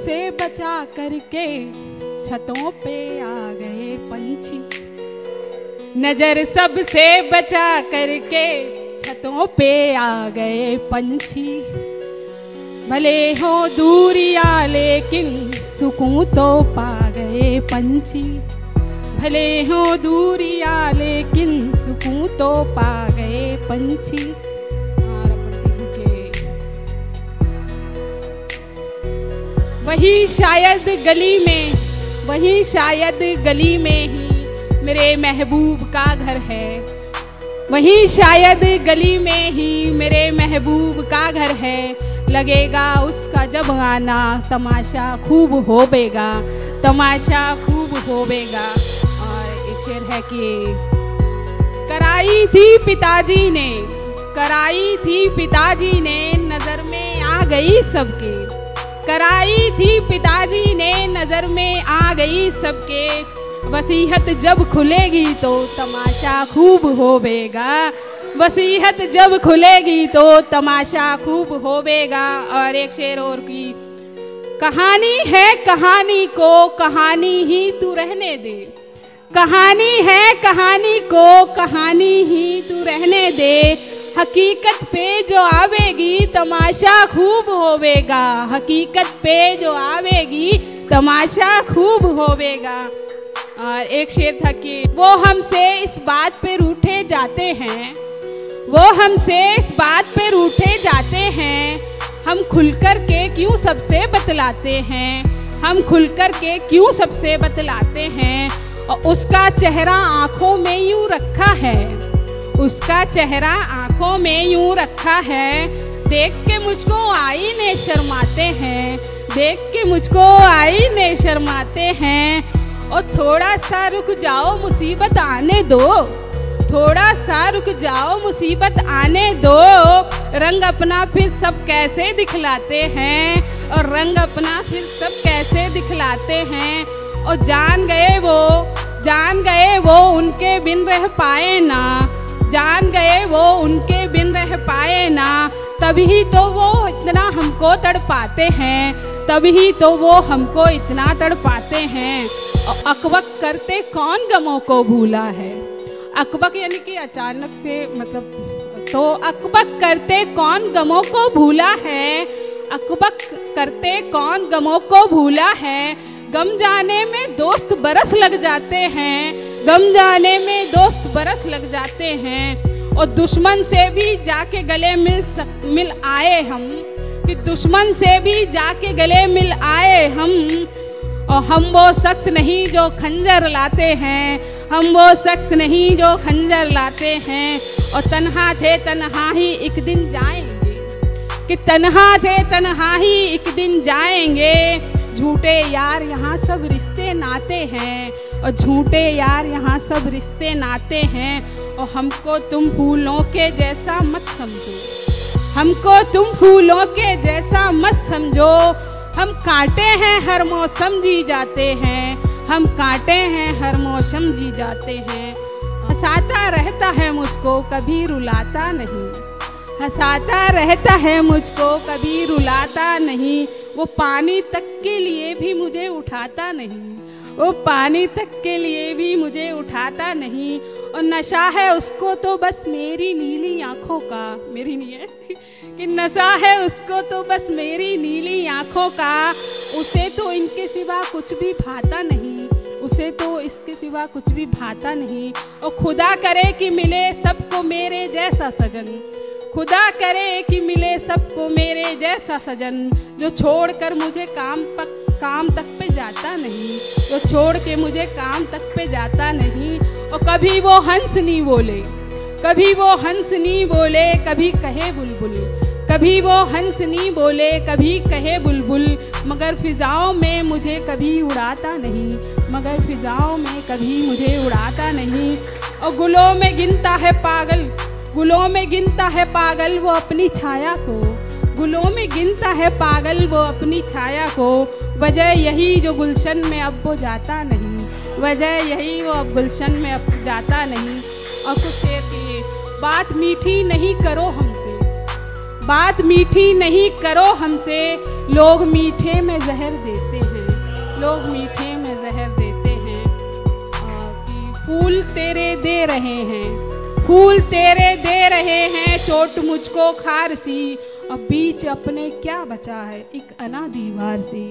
सबसे बचा करके छतों पे आ गए पंछी। नजर सबसे बचा करके छतों पे आ गए पंछी। भले हो दूरिया लेकिन सुकून तो पा गए पंछी। भले हो दूरिया लेकिन सुकून तो पा गए पंछी। वही शायद गली में ही मेरे महबूब का घर है। वही शायद गली में ही मेरे महबूब का घर है। लगेगा उसका जब आना तमाशा खूब होवेगा, तमाशा खूब होवेगा। और एक शेर है कि कराई थी पिताजी ने नजर में आ गई सबके। कराई थी पिताजी ने नजर में आ गई सबके। वसीयत जब खुलेगी तो तमाशा खूब होवेगा। वसीयत जब खुलेगी तो तमाशा खूब होवेगा। और एक शेर और की कहानी है कहानी को कहानी ही तू रहने दे। कहानी है कहानी को कहानी ही तू रहने दे। हकीकत पे जो आवेगी तमाशा खूब होवेगा। हकीकत पे जो आवेगी तमाशा खूब होवेगा। और एक शेर था कि वो हमसे इस बात पे रूठे जाते हैं। वो हमसे इस बात पे रूठे जाते हैं। हम खुलकर के क्यों सबसे बतलाते हैं। हम खुलकर के क्यों सबसे बतलाते हैं। और उसका चेहरा आँखों में यूँ रखा है। उसका चेहरा आँखों में यूँ रखा है। देख के मुझको आईने शर्माते हैं। देख के मुझको आईने शर्माते हैं। और थोड़ा सा रुक जाओ मुसीबत आने दो। थोड़ा सा रुक जाओ मुसीबत आने दो। रंग अपना फिर सब कैसे दिखलाते हैं। और रंग अपना फिर सब कैसे दिखलाते हैं। और जान गए वो उनके बिन रह पाए ना। जान गए वो उनके बिन रह पाए ना। तभी तो वो इतना हमको तड़पाते हैं। तभी तो वो हमको इतना तड़पाते हैं। और अकबक करते कौन गमों को भूला है। अकबक यानी कि अचानक से मतलब तो अकबक करते कौन गमों को भूला है। अकबक करते कौन गमों को भूला है। गम जाने में दोस्त बरस लग जाते हैं। गम जाने में दोस्त बरस लग जाते हैं। और दुश्मन से भी जाके गले मिल आए हम। कि दुश्मन से भी जाके गले मिल आए हम। और हम वो शख्स नहीं जो खंजर लाते हैं। हम वो शख्स नहीं जो खंजर लाते हैं। और तन्हा थे तन्हा ही एक दिन जाएंगे। कि तन्हा थे तन्हा ही एक दिन जाएंगे। झूठे यार यहाँ सब रिश्ते नाते हैं। और झूठे यार यहाँ सब रिश्ते नाते हैं। और हमको तुम फूलों के जैसा मत समझो। हमको तुम फूलों के जैसा मत समझो। हम कांटे हैं हर मौसम जी जाते हैं। हम कांटे हैं हर मौसम जी जाते हैं। हंसाता रहता है मुझको कभी रुलाता नहीं। हंसाता रहता है मुझको कभी रुलाता नहीं। वो पानी तक के लिए भी मुझे उठाता नहीं। वो पानी तक के लिए भी मुझे उठाता नहीं। और नशा है उसको तो बस मेरी नीली आँखों का। मेरी नहीं है कि नशा है उसको तो बस मेरी नीली आँखों का। उसे तो इनके सिवा कुछ भी भाता नहीं। उसे तो इसके सिवा कुछ भी भाता नहीं। और खुदा करे कि मिले सबको मेरे जैसा सजन। खुदा करे कि मिले सबको मेरे जैसा सजन। जो छोड़कर मुझे काम तक पे जाता नहीं। जो छोड़ के मुझे काम तक पे जाता नहीं। और कभी वो हंस नहीं बोले। कभी वो हंस नहीं बोले कभी कहे बुलबुल। कभी वो हंस नहीं बोले कभी कहे बुलबुल। मगर फिजाओं में मुझे कभी उड़ाता नहीं। मगर फिजाओं में कभी मुझे उड़ाता नहीं। और गुलों में गिनता है पागल। गुलों में गिनता है पागल वो अपनी छाया को। गुलों में गिनता है पागल वो अपनी छाया को। वजह यही जो गुलशन में अब वो जाता नहीं। वजह यही वो अब गुलशन में अब जाता नहीं। और कुछ शेर की बात मीठी नहीं करो हमसे। बात मीठी नहीं करो हमसे, लोग मीठे में जहर देते हैं, लोग मीठे में जहर देते हैं। कि फूल तेरे दे रहे हैं, फूल तेरे दे रहे हैं, चोट मुझको खार सी, अब बीच अपने क्या बचा है एक अना दीवार सी।